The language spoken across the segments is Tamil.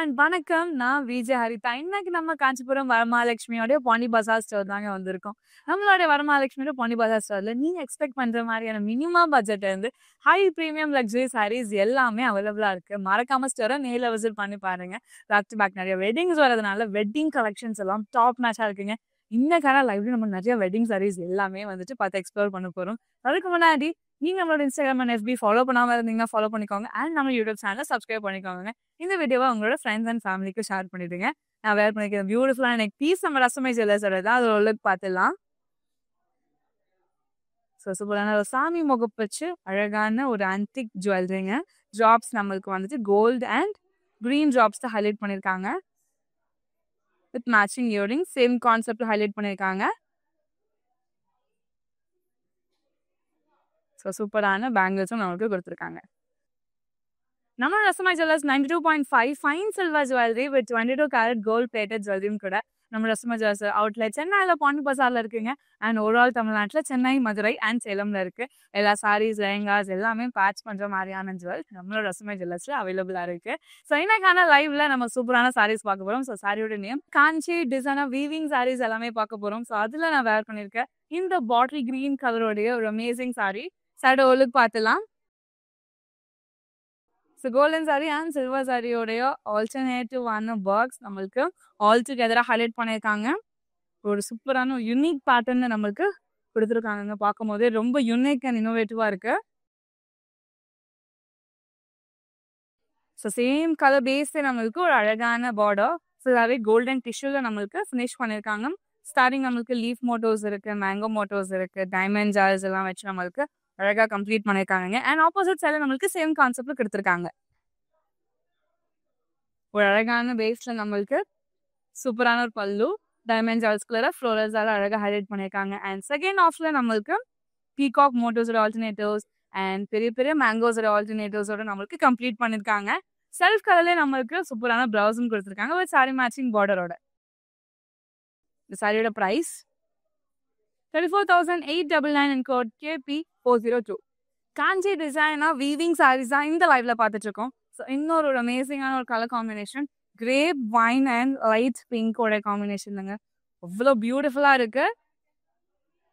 அண்ட் வணக்கம். நான் விஜய் ஹரிதா. இன்னைக்கு நம்ம காஞ்சிபுரம் வரமகாலட்சுமியோட பாண்டி பஜார் ஸ்டோர் தாங்க வந்திருக்கோம். நம்மளோட வரமகாலட்சுமியோட பாண்டி பஜார் ஸ்டோர்ல நீங்க எக்ஸ்பெக்ட் பண்ற மாதிரியான மினிமம் பட்ஜெட்ல இருந்து ஹை பிரீமியம் லக்ஸரி சாரீஸ் எல்லாமே அவைலபிளா இருக்கு. மறக்காம ஸ்டோரை நேர்ல விசிட் பண்ணி பாருங்க. பேக் டு பேக் நிறைய வெட்டிங்ஸ் வரதுனால வெட்டிங் கலெக்ஷன்ஸ் எல்லாம் டாப் மேட்சா இருக்குங்க. இன்னைக்கான லைவ்ல நம்ம நிறைய வெட்டிங் சாரீஸ் எல்லாமே வந்துட்டு பார்த்து எக்ஸ்ப்ளோர் பண்ண போறோம். அதுக்கு முன்னாடி நீங்க நம்மளோட இன்ஸ்டாகிராம் அண்ட் FB ஃபாலோ பண்ணாம இருந்தீங்கன்னா ஃபாலோ பண்ணிக்கோங்க. அண்ட் நம்ம யூடியூப் சேனலை சப்ஸ்கிரைப் பண்ணிக்கோங்க. இந்த வீடியோவை உங்களோட ஃப்ரெண்ட்ஸ் அண்ட் ஃபேமிலிக்கு ஷேர் பண்ணிடுங்க. நான் வேர் பண்ணிக்கிற பியூட்டிஃபுல்லான நெக் பீஸ் நம்ம ரசமை ஜுவல்லர்ஸோட தான் அது லுக் பார்த்துடலாம். ஸோ சூப்பரான ஒரு சாமி முகப்பு வச்சு அழகான ஒரு ஆன்டிக் ஜுவல்லரிங்க. ட்ராப்ஸ் நம்மளுக்கு வந்துட்டு கோல்டு அண்ட் கிரீன் ட்ராப்ஸ் தான் ஹைலைட் பண்ணியிருக்காங்க. With matching earring same concept highlight பண்ணியிருக்காங்க. ஸோ சூப்பரான பேங்கிள்ஸும் நம்மளுக்கு கொடுத்துருக்காங்க. நம்ம Rasama jewellers 92.5 fine silver jewellery with 22 carat gold plated ஜுவல்லரியும் கூட நம்ம ரசமா ஜுவல்லர்ஸ் அவுட்லெட் சென்னையில் பாண்டி பஜார்ல இருக்குங்க. அண்ட் ஓவரால் தமிழ்நாட்டில் சென்னை, மதுரை அண்ட் சேலம்ல இருக்கு. எல்லா சாரீஸ், லெஹங்காஸ் எல்லாமே பேட்ச் பண்ற மாதிரியான ஜுவல்ஸ் நம்மளோட ரசமா ஜுவல்லர்ஸ்ல அவைலபிளா இருக்கு. ஸோ இன்னைக்கான லைவ்ல நம்ம சூப்பரான சாரீஸ் பார்க்க போறோம். ஸோ சாரியோட நேம் காஞ்சி டிசைனர் வீவிங் சாரீஸ் எல்லாமே பார்க்க போறோம். ஸோ அதுல நான் வேர் பண்ணியிருக்கேன் இந்த பாட்டில் கிரீன் கலரோடைய ஒரு அமேசிங் சாரி. சாரோட லுக் பார்த்துலாம். So golden sari and silver சாரியோடைய ஆல்டர்னேட்டிவான ஒர்க்ஸ் நம்மளுக்கு ஆல் டுகெதராக ஹைலைட் பண்ணியிருக்காங்க. ஒரு சூப்பரான யூனிக் பேட்டர்ன் நம்மளுக்கு கொடுத்துருக்காங்க. பார்க்கும் போதே ரொம்ப யூனிக் அண்ட் இன்னோவேட்டிவாக இருக்கு. ஸோ சேம் கலர் பேஸே நம்மளுக்கு ஒரு அழகான பார்டர் ஃபுல்லாகவே கோல்டன் டிஷ்யூவில் நம்மளுக்கு ஃபினிஷ் பண்ணியிருக்காங்க. ஸ்டார்டிங் நம்மளுக்கு லீஃப் மோட்டோஸ் இருக்கு, மேங்கோ மோட்டோஸ் இருக்கு, டைமண்ட் ஜார்ஸ் எல்லாம் வச்சு நம்மளுக்கு அழகா கம்ப்ளீட் பண்ணியிருக்காங்க. அண்ட் ஆப்போசிட் சைடில் நம்மளுக்கு சேம் கான்செப்ட்ல கொடுத்துருக்காங்க. ஒரு அழகான பேஸ்ல நம்மளுக்கு சூப்பரான ஒரு பல்லு, டைமண்ட் ஜார்ஸ் கலர் ஃப்ளோரல்ஸால அழகாக ஹைலைட் பண்ணியிருக்காங்க. அண்ட் செகண்ட் ஆஃப்ல நம்மளுக்கு பீகாக் மோட்டோஸோட ஆல்டர்னேட்டிவ்ஸ் அண்ட் பெரிய பெரிய மேங்கோஸோட ஆல்டர்னேட்டிவ்ஸோட நம்மளுக்கு கம்ப்ளீட் பண்ணியிருக்காங்க. செல்ஃப் கலர்லேயே நம்மளுக்கு சூப்பரான ப்ளவுஸும் கொடுத்துருக்காங்க வித் சாரி மேட்சிங் பார்டரோட. இந்த சாரியோட ப்ரைஸ் 34,899 and code KP402. காஞ்சி டிசைனா வீவிங் சாரீஸ் தான் இந்த லைவ்ல பார்த்துட்டு இருக்கோம். ஸோ இன்னொரு அமேசிங்கான ஒரு colour combination grape wine and light பிங்கோட காம்பினேஷன்ங்க. அவ்வளோ பியூட்டிஃபுல்லாக இருக்கு.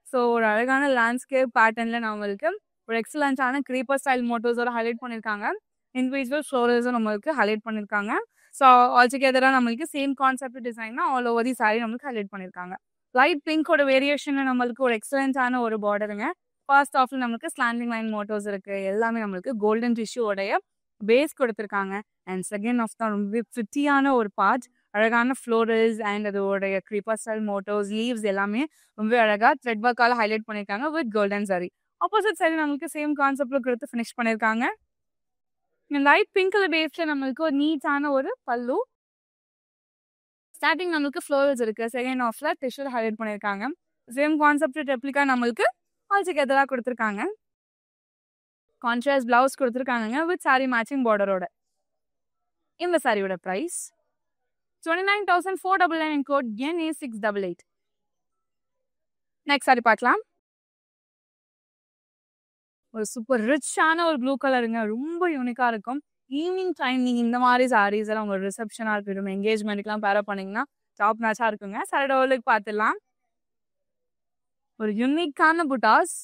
ஸோ ஒரு அழகான லேண்ட்ஸ்கேப் பேட்டர்ன்ல நம்மளுக்கு ஒரு எக்ஸலண்டான கிரீப்பர் ஸ்டைல் மோட்டோஸோட ஹைலைட் பண்ணியிருக்காங்க. இண்டிவிஜுவல் ஃப்ளோரல்ஸும் நம்மளுக்கு ஹைலைட் பண்ணியிருக்காங்க. ஸோ ஆல்டுகெதராக நம்மளுக்கு சேம் கான்செப்ட் டிசைன் தான் ஆல் ஓவர் தி சாரி நம்மளுக்கு ஹைலைட் பண்ணியிருக்காங்க. லைட் பிங்கோட வேரியேஷன்ல நம்மளுக்கு ஒரு எக்ஸலண்டான ஒரு பார்டருங்க. ஃபர்ஸ்ட் ஆஃப்ல நம்மளுக்கு ஸ்லாண்டிங் லைன் மோட்டோஸ் இருக்கு. எல்லாமே நம்மளுக்கு கோல்டன் டிஷ்யூடைய பேஸ் கொடுத்துருக்காங்க. அண்ட் செகண்ட் ஆஃப் தான் ரொம்ப பிரிட்டியான ஒரு பார்ட், அழகான ஃப்ளோரல்ஸ் அண்ட் அதோடைய கிரீப்பர் ஸ்டைல் மோட்டோஸ், லீவ்ஸ் எல்லாமே ரொம்ப அழகா த்ரெட் ஒர்க்கால ஹைலைட் பண்ணியிருக்காங்க with golden sorry. Opposite side நம்மளுக்கு சேம் கான்செப்ட்ல கொடுத்து ஃபினிஷ் பண்ணியிருக்காங்க. லைட் பிங்க் கலர் பேஸ்ல நம்மளுக்கு ஒரு நீட்டான ஒரு பல்லு. ஸ்டார்டிங் நம்மளுக்கு ஃப்ளோரல்ஸ் இருக்கு. செகண்ட் ஆஃப்ல டிஷ்யூ ஹைலைட் பண்ணியிருக்காங்க. சேம் கான்செப்ட் ரெப்ளிகா நம்மளுக்கு ஆல்டுகெதராக கொடுத்துருக்காங்க. கான்ட்ராஸ்ட் பிளவுஸ் கொடுத்துருக்காங்க வித் சாரி மேட்சிங் பார்டரோட. இந்த சாரியோட price 29,499 and code NA688. Next sari பார்க்கலாம். ஒரு சூப்பர் ரிச்சான ஒரு ப்ளூ கலருங்க. ரொம்ப யூனிக்கா இருக்கும். ஈவினிங் டைம் நீங்க இந்த மாதிரி சாரீஸ் எல்லாம் உங்க ரிசப்ஷனா இருக்கட்டும், என்கேஜ்மெண்ட்க்குலாம் பேர பண்ணீங்கன்னா டாப் மேட்சா இருக்குங்க. சாரியோட லுக் பார்த்துடலாம். ஒரு யூனிக்கான புட்டாஸ்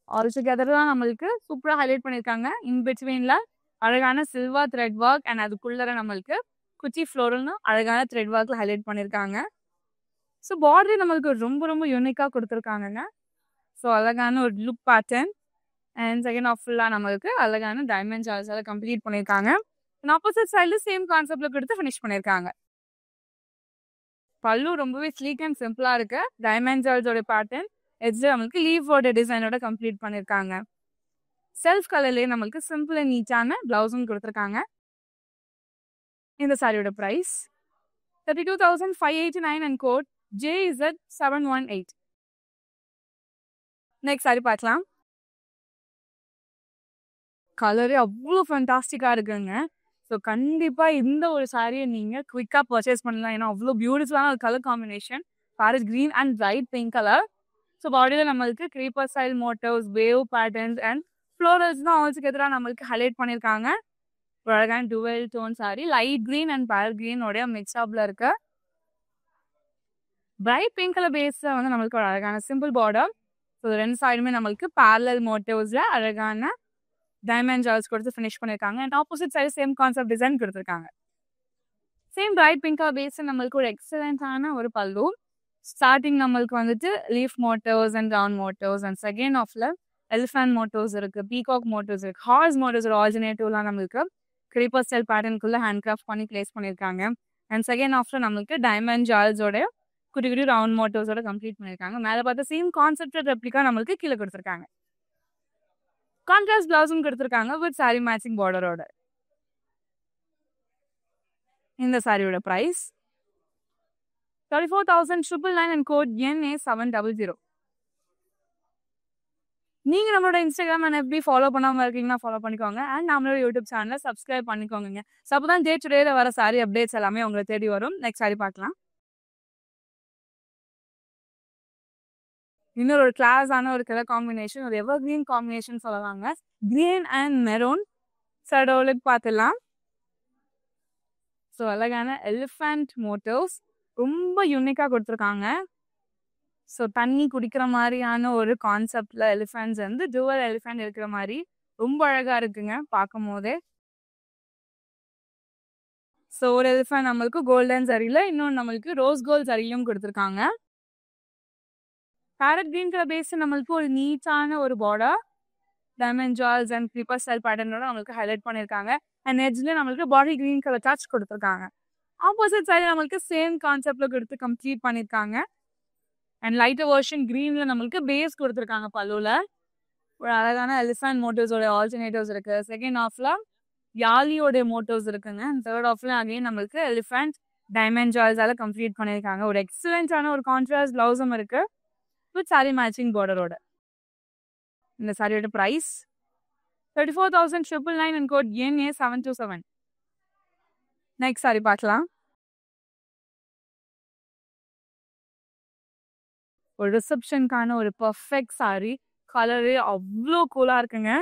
ஆல்டுகெதர் தான் நம்மளுக்கு சூப்பராக ஹைலைட் பண்ணியிருக்காங்க. இன் பிட்வீன்ல அழகான சில்வர் த்ரெட் ஒர்க் அண்ட் அதுக்குள்ளர நம்மளுக்கு குச்சி ஃப்ளோரல்னு அழகான த்ரெட் ஒர்க்ல ஹைலைட் பண்ணியிருக்காங்க. ஸோ பார்டர் நம்மளுக்கு ரொம்ப ரொம்ப யூனிக்காக கொடுத்துருக்காங்கங்க. ஸோ அழகான ஒரு look pattern and second half ஃபுல்லாக நம்மளுக்கு அழகான டைமண்ட் ஜார்ஸால கம்ப்ளீட் பண்ணியிருக்காங்க. அண்ட் ஆப்போசிட் சைடில் சேம் கான்செப்ட்ல கொடுத்து ஃபினிஷ் பண்ணியிருக்காங்க. பல்லு ரொம்பவே ஸ்லீக் அண்ட் சிம்பிளா இருக்கு. டைமண்ட் ஜார்ஸோட பேட்டர்ன் எட்ஜ் நம்மளுக்கு லீஃபோட டிசைனோட கம்ப்ளீட் பண்ணியிருக்காங்க. செல்ஃப் கலர்லேயே நம்மளுக்கு சிம்பிள் அண்ட் நீட்டான பிளவுஸும் கொடுத்துருக்காங்க. இந்த சாரியோட price 32,589 and code JZ718. Next sari பார்க்கலாம். கலரே அவ்வளோ ஃபேண்டாஸ்டிக்காக இருக்குங்க. ஸோ கண்டிப்பாக இந்த ஒரு சாரியை நீங்கள் குவிக்காக பர்ச்சேஸ் பண்ணலாம். ஏன்னா அவ்வளோ பியூட்டிஃபுல்லான ஒரு colour combination, parrot green and light pink colour. So பாடியில் நம்மளுக்கு creeper style motifs, wave patterns and florals தான் ஆல்டுகெதராக நம்மளுக்கு ஹைலைட் பண்ணியிருக்காங்க. ஒரு அழகான dual tone sari, light green and parrot green உடைய மிக்ஸ்அப்ல இருக்க பிரைட் பிங்க் கலர் பேஸ்ல வந்து நம்மளுக்கு ஒரு அழகான சிம்பிள் பார்டர். ஸோ ரெண்டு சைடுமே நம்மளுக்கு பேரலல் மோட்டிவ்ஸ்ல அழகான டைமண்ட் ஜால்ஸ் கொடுத்து ஃபினிஷ் பண்ணியிருக்காங்க. And opposite side same concept design கொடுத்துருக்காங்க. Same bright pink colour base நம்மளுக்கு ஒரு எக்ஸலண்டான ஒரு பல்லு. ஸ்டார்டிங் நம்மளுக்கு வந்துட்டு leaf motifs and round motifs and second ஆஃப்ல எலிஃபண்ட் மோட்டிவ்ஸ் இருக்கு, பீகாக் மோட்டிவ்ஸ் இருக்கு, ஹார்ஸ் மோட்டிவ்ஸ் ஒரு ஆல்டர்னேட்டிவ்லாம் நம்மளுக்கு கிரீப்பர் ஸ்டைல் பேட்டர்னுக்குள்ள ஹேண்ட் கிராஃப்ட் பண்ணி பிளேஸ் பண்ணியிருக்காங்க. அண்ட் செகண்ட் ஆஃப்ல நம்மளுக்கு டைமண்ட் ஜால்ஸோட குட்டி குட்டி ரவுண்ட் மோட்டிவ்ஸோட கம்ப்ளீட் பண்ணியிருக்காங்க. மேலே பார்த்து சேம் கான்செப்ட் ரெப்ளிகா நம்மளுக்கு கீழே கொடுத்துருக்காங்க. கான்ட்ராஸ்ட் பிளவுஸும் கொடுத்துருக்காங்க வித் சாரி மேட்சிங் பார்டரோட. இந்த சாரியோட ப்ரைஸ் 34,999 and code NA700. நீங்க நம்மளோட இன்ஸ்டாகிராம் அண்ட் FB ஃபாலோ பண்ணாம இருக்கீங்கன்னா ஃபாலோ பண்ணிக்கோங்க. அண்ட் நம்மளோட யூடியூப் சேனலை சப்ஸ்கிரைப் பண்ணிக்கோங்க. ஸோ அப்பதான் டே டு டேல வர சாரி அப்டேட்ஸ் எல்லாமே உங்களுக்கு தேடி வரும். நெக்ஸ்ட் சாரி பார்க்கலாம். இன்னொரு ஒரு கிளாஸான ஒரு கலர் காம்பினேஷன், ஒரு எவர் கிரீன் காம்பினேஷன் சொல்லலாங்க. கிரீன் அண்ட் மெரூன் சடோலுக்கு பார்த்துலாம். ஸோ அழகான எலிஃபண்ட் மோட்டிவ்ஸ் ரொம்ப யூனிக்காக கொடுத்துருக்காங்க. ஸோ தண்ணி குடிக்கிற மாதிரியான ஒரு கான்செப்ட்ல எலிஃபண்ட்ஸ் வந்து டுவல் எலிஃபண்ட் இருக்கிற மாதிரி ரொம்ப அழகா இருக்குங்க பார்க்கும் போதே. ஸோ ஒரு எலிஃபண்ட் நம்மளுக்கு கோல்டன் சரியில, இன்னொன்று நம்மளுக்கு ரோஸ் கோல்ட் சரியிலும் கொடுத்துருக்காங்க. பேரட் கிரீன் கலர் பேஸ் நம்மளுக்கு ஒரு நீட்டான ஒரு பார்டர் டைமண்ட் ஜால்ஸ் அண்ட் கிரீப்பர் ஸ்டைல் பேட்டர்னோட நம்மளுக்கு ஹைலைட் பண்ணியிருக்காங்க. அண்ட் எட்ஜ்ல நம்மளுக்கு பாட்டில் கிரீன் கலர் டச் கொடுத்துருக்காங்க. ஆப்போசிட் சைடு நம்மளுக்கு சேம் கான்செப்ட்ல கொடுத்து கம்ப்ளீட் பண்ணியிருக்காங்க. அண்ட் லைட்டர் வெர்ஷன் கிரீன்ல நம்மளுக்கு பேஸ் கொடுத்துருக்காங்க. பல்லுல ஒரு அழகான எலிஃபண்ட் மோட்டிவ்ஸோட ஆல்டர்னேட்டிவ்ஸ் இருக்கு. செகண்ட் ஆஃப்ல யாலியோட மோட்டிவ்ஸ் இருக்குங்க. அண்ட் தேர்ட் ஆஃப்ல அகைன் நம்மளுக்கு எலிஃபண்ட் டைமண்ட் ஜால்ஸால கம்ப்ளீட் பண்ணியிருக்காங்க. ஒரு எக்ஸலண்டான ஒரு கான்ட்ராஸ்ட் பிளவுஸும் இருக்கு வித் சாரி மேட்சிங் பார்டரோட. இந்த சாரியோட price 34,999 and code NA727. Next sari பார்க்கலாம். ஒரு ரிசப்ஷனுக்கான ஒரு பர்ஃபெக்ட் சாரி. கலரு அவ்வளோ கூலாக இருக்குங்க.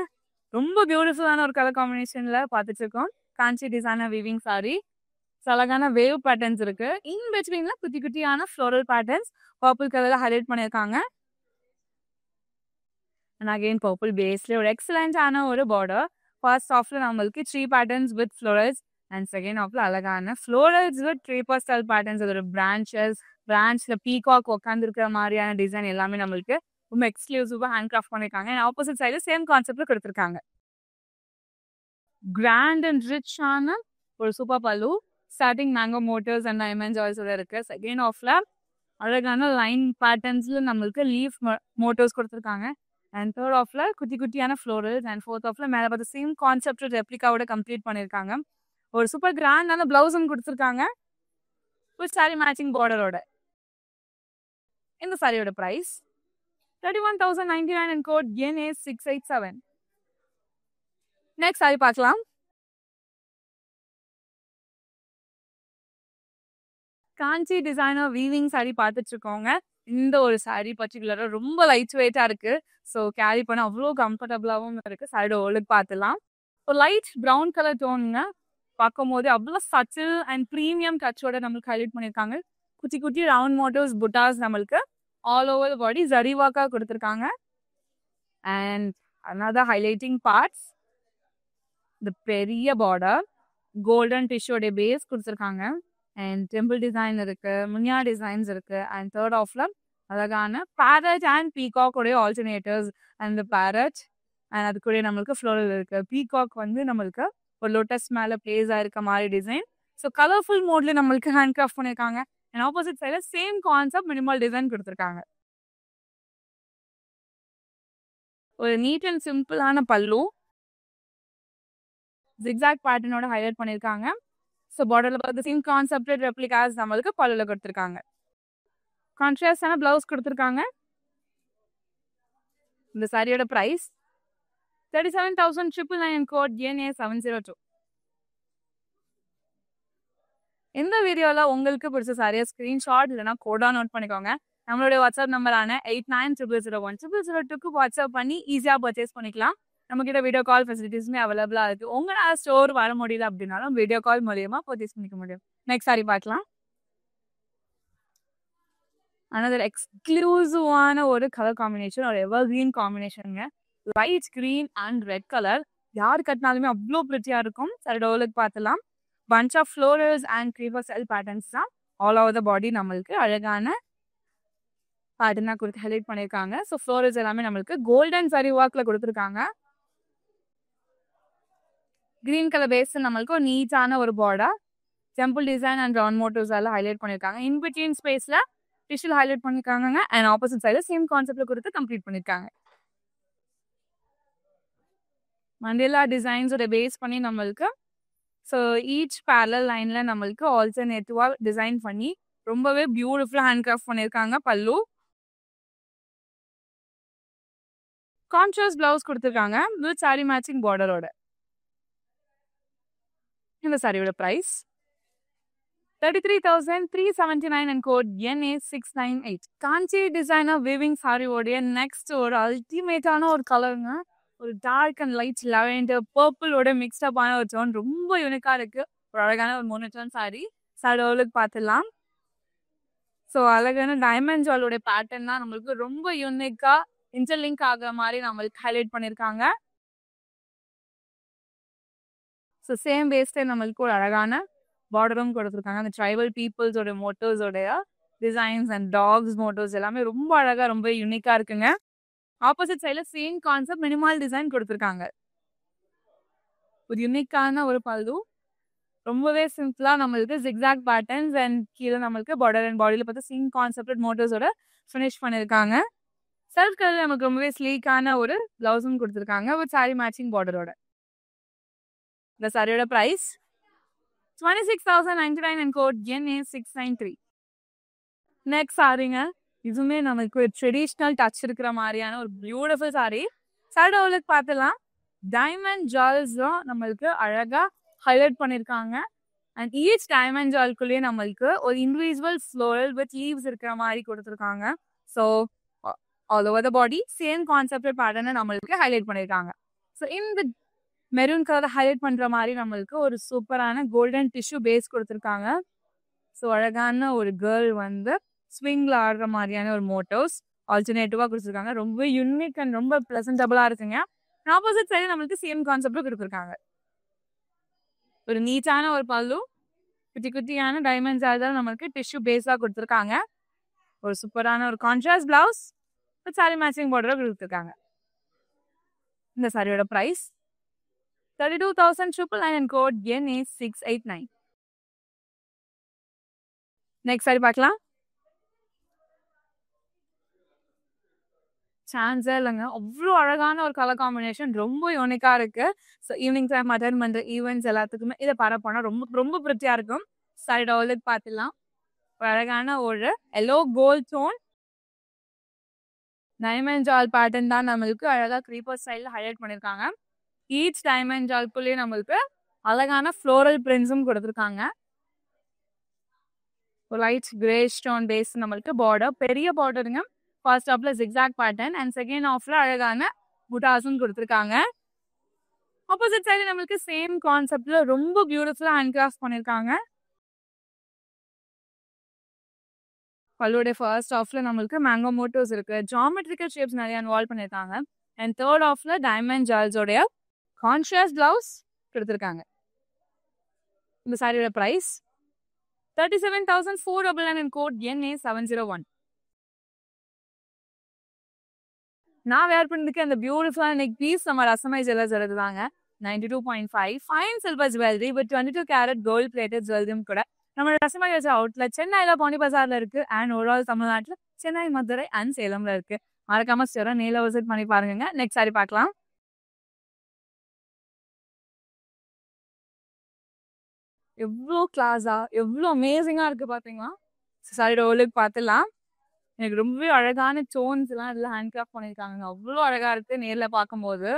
ரொம்ப பியூட்டிஃபுல்லான ஒரு கலர் காம்பினேஷனில் பார்த்துட்டு இருக்கோம். காஞ்சி டிசைனர் வீவிங் சாரி. அழகான வேவ் பேட்டர்ன்ஸ் இருக்கு. இன் பிட்வீன்ல குட்டி குட்டியான ஃப்ளோரல் பேட்டர்ன்ஸ் பர்பிள் கலர்ல ஹைலைட் பண்ணியிருக்காங்க. அண்ட் அகெயின் பர்பிள் பேஸ்ல ஒரு எக்ஸலண்டான ஒரு பார்டர். ஃபர்ஸ்ட் ஆஃப்ல நம்மளுக்கு 3 patterns with florals and second ஆஃப்ல அழகான ஃப்ளோரல்ஸ் வித் ட்ரீப்பர் ஸ்டைல் பேட்டர்ன்ஸ். அதோட பிரான்ச்ல பீகாக் உட்காந்து இருக்கிற மாதிரியான டிசைன் எல்லாமே நம்மளுக்கு ரொம்ப எக்ஸ்க்ளூசிவா ஹேண்ட் கிராஃப்ட் பண்ணிருக்காங்க. அண்ட் ஆப்போசிட் சைடு சேம் கான்செப்ட்ல கொடுத்துருக்காங்க. கிராண்ட் அண்ட் ரிச்சான ஒரு super pallu. Starting mango motifs and diamond ஜால்ஸோட இருக்கு. செகண்ட் ஆஃப்ல அழகான லைன் பேட்டர்ன்ஸ்ல நம்மளுக்கு லீஃப் மோட்டிவ்ஸ் கொடுத்துருக்காங்க. அண்ட் தேர்ட் ஆஃப்ல குட்டி குட்டியான ஃப்ளோரல்ஸ் அண்ட் ஃபோர்த் ஆஃப்ல மேலே பார்த்து சேம் கான்செப்ட் ரெப்ளிகாவோட கம்ப்ளீட் பண்ணியிருக்காங்க. ஒரு சூப்பர் கிராண்டான பிளவுஸும் கொடுத்துருக்காங்க வித் சாரி மேட்சிங் பார்டரோட. இந்த சாரியோட price 31,099 and code NA687. Next sari பார்க்கலாம். காஞ்சி டிசைனர் வீவிங் சாரி பார்த்துட்டு இருக்கோங்க. இந்த ஒரு சாரி பர்டிகுலராக ரொம்ப லைட் வெயிட்டா இருக்கு. ஸோ கேரி பண்ண அவ்வளோ கம்ஃபர்டபுளாகவும் இருக்கு. சாரியோட ஓலுக்கு பார்த்துலாம். ஒரு லைட் ப்ரௌன் கலர் டோனுங்க. பார்க்கும் போது அவ்வளோ சட்டில் அண்ட் ப்ரீமியம் டச்சோட நம்மளுக்கு ஹைலைட் பண்ணியிருக்காங்க. குட்டி குட்டி ரவுண்ட் மோட்டிவ்ஸ் புட்டாஸ் நம்மளுக்கு ஆல் ஓவர் பாடி ஜரி ஒர்க்காக கொடுத்துருக்காங்க. அண்ட் another highlighting parts இந்த பெரிய பார்டர் கோல்டன் டிஷ்யூடைய பேஸ் கொடுத்துருக்காங்க. அண்ட் டெம்பிள் டிசைன் இருக்கு, முனியா டிசைன்ஸ் இருக்கு. அண்ட் தேர்ட் ஆஃப்ல அழகான பேரட் அண்ட் பீகாக் உடைய ஆல்டர்னேட்டிவ்ஸ். அண்ட் பேரட் அண்ட் அதுக்குடைய நம்மளுக்கு ஃப்ளோரல் இருக்கு. பீகாக் வந்து நம்மளுக்கு ஒரு லோட்டஸ் மேலே பிளேஸ் ஆயிருக்க மாதிரி டிசைன். ஸோ கலர்ஃபுல் மோட்ல நம்மளுக்கு ஹேண்ட் கிராஃப்ட் பண்ணியிருக்காங்க. அண்ட் ஆப்போசிட் சைட்ல சேம் கான்செப்ட் மினிமல் டிசைன் கொடுத்துருக்காங்க. ஒரு நீட் அண்ட் சிம்பிளான பல்லு ஜிக்ஸாக் பேட்டர்னோட ஹைலைட் பண்ணியிருக்காங்க. ஸோ பார்டர்ல பார்த்து சேம் கான்செப்ட் ரெப்ளிகாஸ் நம்மளுக்கு பல்லுல கொடுத்துருக்காங்க. கான்ட்ராஸ்டான பிளவுஸ் கொடுத்துருக்காங்க. இந்த சாரியோட ப்ரைஸ் 37,999 and code NA702. இந்த வீடியோவில் உங்களுக்கு பிடிச்ச சாரியை ஸ்க்ரீன்ஷாட் இல்லைனா கோடா நோட் பண்ணிக்கோங்க. நம்மளுடைய வாட்ஸ்அப் நம்பரான 8900010002க்கு வாட்ஸ்அப் பண்ணி ஈஸியாக பர்ச்சேஸ் பண்ணிக்கலாம். நம்மகிட்ட வீடியோ கால் ஃபெசிலிட்டிஸுமே அவைலபிளா இருக்கு. உங்களால ஸ்டோர் வர முடியல அப்படின்னாலும் வீடியோ கால் மூலியமா பர்ச்சேஸ் பண்ணிக்க முடியும். நெக்ஸ்ட் சாரி பார்க்கலாம். another எக்ஸ்க்ளூசிவான ஒரு கலர் காம்பினேஷன், ஒரு எவர் கிரீன் காம்பினேஷனுங்க. Light green and red colour. யார் கட்டினாலுமே அவ்வளோ பிரிட்டியா இருக்கும். சரி டோலுக்கு பார்த்துலாம். Bunch of florals and creeper cell patterns தான் ஆல் ஓவர் த பாடி நம்மளுக்கு அழகான பேட்டர்னா கொடுத்து ஹைலைட் பண்ணியிருக்காங்க. ஸோ ஃப்ளோரல்ஸ் எல்லாமே நம்மளுக்கு கோல்டன் சரி ஒர்க்ல கொடுத்துருக்காங்க. கிரீன் கலர் பேஸ் நம்மளுக்கு ஒரு நீட்டான ஒரு border temple design and round motives எல்லாம் ஹைலைட் பண்ணியிருக்காங்க. இன்பிட்வீன் ஸ்பேஸ்ல டிஷ்யூல் ஹைலைட் பண்ணியிருக்காங்க அண்ட் ஆப்போசிட் சைடில் சேம் கான்செப்ட்ல கொடுத்து கம்ப்ளீட் பண்ணியிருக்காங்க. மண்டேலா டிசைன்ஸோட பேஸ் பண்ணி நம்மளுக்கு ஸோ ஈச் பேரலல் லைன்ல நம்மளுக்கு ஆல்டர்னேட்டிவா டிசைன் பண்ணி ரொம்பவே பியூட்டிஃபுல்லா ஹேண்ட் கிராஃப்ட் பண்ணியிருக்காங்க. பல்லு கான்ட்ராஸ்ட் பிளவுஸ் கொடுத்துருக்காங்க வித் சாரி மேட்சிங் பார்டரோட. இந்த சாரியோட price 33,379 and code NA698. Kanchi designer weaving சாரியோடைய நெக்ஸ்ட் ஒரு அல்டிமேட்டான ஒரு கலருங்க. ஒரு டார்க் அண்ட் லைட் லெவெண்டர் பர்பிளோட மிக்ஸ்டப் ஆன ஒரு டோன் ரொம்ப யூனிக்கா இருக்கு. ஒரு அழகான ஒரு மோனோட்டோன் சாரி. சாரியோலுக்கு பார்த்துலாம். ஸோ அழகான டைமண்ட் ஜுவலோட பேட்டர்ன் தான் நம்மளுக்கு ரொம்ப யூனிக்கா இன்டர்லிங்க் ஆகிற மாதிரி நம்மளுக்கு ஹைலைட் பண்ணியிருக்காங்க. ஸோ சேம் பேஸ்ல நம்மளுக்கு ஒரு அழகான பார்டரும் கொடுத்துருக்காங்க. அந்த ட்ரைபல் பீப்புள்ஸோட மோட்டோஸோடைய டிசைன்ஸ் அண்ட் டாக்ஸ் மோட்டோஸ் எல்லாமே ரொம்ப அழகா ரொம்ப யூனிக்கா இருக்குங்க. ஆப்போசிட் சைட்ல சேம் கான்செப்ட் மினிமல் டிசைன் கொடுத்துருக்காங்க. ஒரு யூனிக்கான ஒரு பல்லு ரொம்பவே சிம்பிளா நம்மளுக்கு ஜிக்ஸாக் பேட்டர்ன்ஸ் அண்ட் கீழே நம்மளுக்கு பார்டர் அண்ட் பாடியில பார்த்து சேம் கான்செப்ட் மோட்டோஸோட ஃபினிஷ் பண்ணியிருக்காங்க. செல்ஃப் கலர் நமக்கு ரொம்பவே ஸ்லீக்கான ஒரு பிளவுஸும் கொடுத்துருக்காங்க வித் சாரி மேட்சிங் பார்டரோட. இந்த சாரியோட price 26,099 and code NA693. Next சாரிங்க. இதுவுமே நமக்கு ஒரு ட்ரெடிஷ்னல் டச் இருக்கிற மாதிரியான ஒரு பியூட்டிஃபுல் சாரி. சாரியோலுக்கு பார்த்துலாம். டைமண்ட் ஜுவல்ஸும் நம்மளுக்கு அழகா ஹைலைட் பண்ணியிருக்காங்க. அண்ட் ஈச் டைமண்ட் ஜுவல்குள்ளேயே நம்மளுக்கு ஒரு இண்டிவிஜுவல் ஃப்ளோரல் வித் லீவ்ஸ் இருக்கிற மாதிரி கொடுத்துருக்காங்க. So all over the body same concept பேட்டர்னை நம்மளுக்கு ஹைலைட் பண்ணியிருக்காங்க. ஸோ இந்த மெரூன் கலரை ஹைலைட் பண்ணுற மாதிரி நம்மளுக்கு ஒரு சூப்பரான கோல்டன் டிஷ்யூ பேஸ் கொடுத்துருக்காங்க. ஸோ அழகான ஒரு கேர்ள் வந்து ஸ்விங்கில் ஆடுற மாதிரியான ஒரு மோட்டோஸ் ஆல்டர்னேட்டிவாக கொடுத்துருக்காங்க. ரொம்ப யூனிக் அண்ட் ரொம்ப ப்ளசன்டபுளாக இருக்குங்க. ஆப்போசிட் சைடு நம்மளுக்கு சேம் கான்செப்டும் கொடுத்துருக்காங்க. ஒரு நீட்டான ஒரு பல்லு குட்டி குட்டியான டைமண்ட்ஸ் ஆதான் நம்மளுக்கு டிஷ்யூ பேஸாக கொடுத்துருக்காங்க. ஒரு சூப்பரான ஒரு கான்ட்ராஸ்ட் பிளவுஸ் சாரி மேட்சிங் பார்டரை கொடுத்துருக்காங்க. இந்த சாரியோட price 32,999 and code NA689. Next sari பார்க்கலாம். சான்ஸே இல்லைங்க. அவ்வளோ அழகான ஒரு கலர் காம்பினேஷன் ரொம்ப யூனிக்கா இருக்கு. ஸோ ஈவினிங் டைம் அட்டன் பண்ணுற ஈவெண்ட்ஸ் எல்லாத்துக்குமே இதை பரப்போனா ரொம்ப ரொம்ப பிரிட்டியா இருக்கும். சாரி டவுலுக்கு பார்த்துலாம். ஒரு அழகான ஒரு எல்லோ கோல்ட் டோன் டைமண்ட் ஜால் பேட்டர்ன் தான் நம்மளுக்கு அழகா க்ரீப்பர் ஸ்டைலில் ஹைலைட் பண்ணியிருக்காங்க. ஈச் டைமண்ட் ஜால்குள்ளேயே நம்மளுக்கு அழகான ஃப்ளோரல் பிரிண்ட்ஸும் கொடுத்துருக்காங்க. ஒரு லைட் கிரே ஸ்டோன் பேஸ் நம்மளுக்கு பார்டர் பெரிய பார்டருங்க. ஃபர்ஸ்ட் ஹாஃப்ல ஜிக்ஸாக் பேட்டர்ன் அண்ட் செகண்ட் ஹாஃப்ல அழகான புட்டாஸும் கொடுத்துருக்காங்க. ஆப்போசிட் சைடு நம்மளுக்கு சேம் கான்செப்ட்ல ரொம்ப பியூட்டிஃபுல்லா ஹேண்ட் கிராஃப்ட் பண்ணியிருக்காங்க. பல்லுடைய ஃபர்ஸ்ட் ஹாஃப்ல நம்மளுக்கு மேங்கோ மோட்டோஸ் இருக்கு. ஜாமெட்ரிக்கல் ஷேப்ஸ் நிறைய இன்வால்வ் பண்ணியிருக்காங்க. அண்ட் தேர்ட் ஹாஃப்ல டைமண்ட் ஜால்ஸோடைய கான்ட்ராஸ்ட் பிளவுஸ் கொடுத்துருக்காங்க. இந்த சாரியோட பிரைஸ் 37,499 and code NA701. நான் வேர் பண்ணிருக்க அந்த பியூட்டிஃபுல்லான நெக் பீஸ் நம்ம ரசமை ஜுவல்லர்ஸ் எடுத்துதாங்க. 92.5 fine silver jewellery with 22 carat gold plated ஜுவல்லரியும் கூட நம்மளோட ரசமை அவுட்லெட் சென்னையில பாண்டி பஜார்ல இருக்கு. அண்ட் ஓவரால் தமிழ்நாட்டில் சென்னை, மதுரை அண்ட் சேலம்ல இருக்கு. மறக்காம ஸ்டோரை நேரில் விசிட் பண்ணி பாருங்க. நெக்ஸ்ட் சாரி பார்க்கலாம். எவ்வளோ கிளாஸா எவ்வளோ அமேசிங்கா இருக்கு பாத்தீங்களா. சாரியோட ஓலுக்கு பார்த்துலாம். எனக்கு ரொம்பவே அழகான டோன்ஸ் எல்லாம் இதில் ஹேண்ட் கிராஃப்ட் பண்ணியிருக்காங்க. அவ்வளோ அழகா இருக்கு நேரில் பார்க்கும்போது.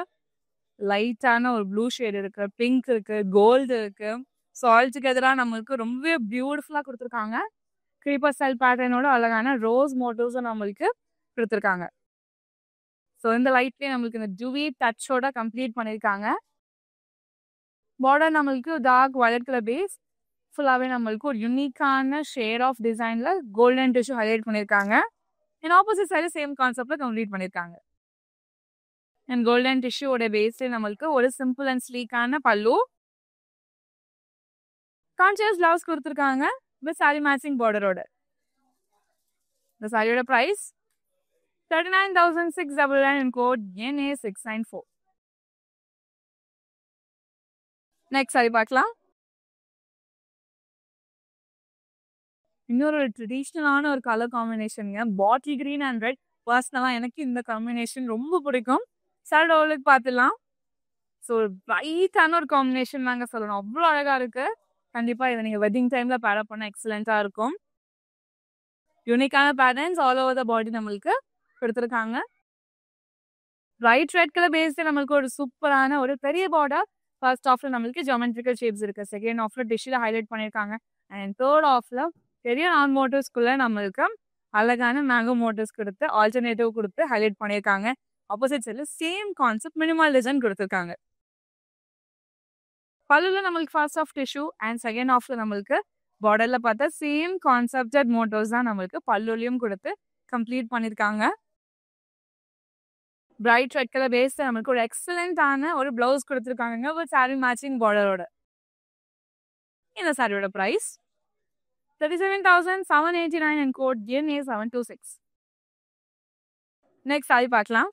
லைட்டான ஒரு ப்ளூ ஷேட் இருக்கு, பிங்க் இருக்கு, கோல்டு இருக்கு. ஸோ ஆல் டுகெதராக நம்மளுக்கு ரொம்பவே பியூட்டிஃபுல்லாக கொடுத்துருக்காங்க. க்ரீப்பர் ஸ்டைல் பேட்டர்னோட அழகான ரோஸ் மோட்டிவ்ஸும் நம்மளுக்கு கொடுத்துருக்காங்க. ஸோ இந்த லைட்லேயே நம்மளுக்கு இந்த ஜூவி டச்சோட கம்ப்ளீட் பண்ணியிருக்காங்க. பார்டர் நம்மளுக்கு டார்க் வயலட் கலர் பேஸ், ஃபுல்லாகவே நம்மளுக்கு ஒரு யூனிக்கான ஷேட் ஆஃப் டிசைனில் கோல்டன் டிஷ்யூ ஹைலைட் பண்ணியிருக்காங்க. அண்ட் ஆப்போசிட் சைடு சேம் கான்செப்டில் கம்ப்ளீட் பண்ணியிருக்காங்க. அண்ட் கோல்டன் டிஷ்யூவோட பேஸ்லேயே நம்மளுக்கு ஒரு சிம்பிள் அண்ட் ஸ்லீக்கான பல்லு, கான்ட்ராஸ்ட் பிளவுஸ் கொடுத்துருக்காங்க வித் சாரி மேட்சிங் பார்டரோட. இந்த சாரியோட price 39,699 in code NA694. Next sari பார்க்கலாம். இன்னொரு ட்ரெடிஷ்னலான ஒரு கலர் காம்பினேஷனுங்க, பாட்டில் கிரீன் அண்ட் ரெட். பர்சனலாக எனக்கு இந்த காம்பினேஷன் ரொம்ப பிடிக்கும். சார் டோலுக்கு பார்த்துலாம். ஸோ பிரைட்டான ஒரு காம்பினேஷன் தாங்க சொல்லணும், அவ்வளோ அழகாக இருக்குது. கண்டிப்பாக இதை நீங்கள் வெட்டிங் டைமில் பேரப் பண்ண எக்ஸலண்ட்டாக இருக்கும். யூனிக்கான patterns all over the body நம்மளுக்கு கொடுத்துருக்காங்க. ரைட் ரெட் கலர் பேஸ்டு நம்மளுக்கு ஒரு சூப்பரான ஒரு பெரிய பார்டர். ஃபர்ஸ்ட் ஆஃப்ல நம்மளுக்கு ஜியோமெட்ரிக்கல் ஷேப்ஸ் இருக்குது. செகண்ட் ஆஃப்ல டிஷ்ஷில் ஹைலைட் பண்ணியிருக்காங்க. அண்ட் தேர்ட் ஆஃப்ல பெரிய நான் மோட்டிவ்ஸ்குள்ளே நம்மளுக்கு அழகான மேங்கோ மோட்டிவ்ஸ் கொடுத்து ஆல்டர்னேட்டிவ் கொடுத்து ஹைலைட் பண்ணியிருக்காங்க. ஆப்போசிட் சைடில் சேம் கான்செப்ட் மினிமல் டிசைன் கொடுத்துருக்காங்க. பல்லுல நம்மளுக்கு first half tissue and second ஆஃப்ல நம்மளுக்கு பார்டர்ல பார்த்தா சேம் கான்செப்டட் மோட்டிவ்ஸ் தான் நம்மளுக்கு பல்லுலையும் கொடுத்து கம்ப்ளீட் பண்ணியிருக்காங்க. பிரைட் ரெட் கலர் பேஸ்ல நம்மளுக்கு ஒரு எக்ஸலண்டான ஒரு பிளவுஸ் கொடுத்துருக்காங்க வித் சாரி மேட்சிங் பார்டரோட. இந்த சாரியோட price 37,789 and code NA726. Next sari பார்க்கலாம்.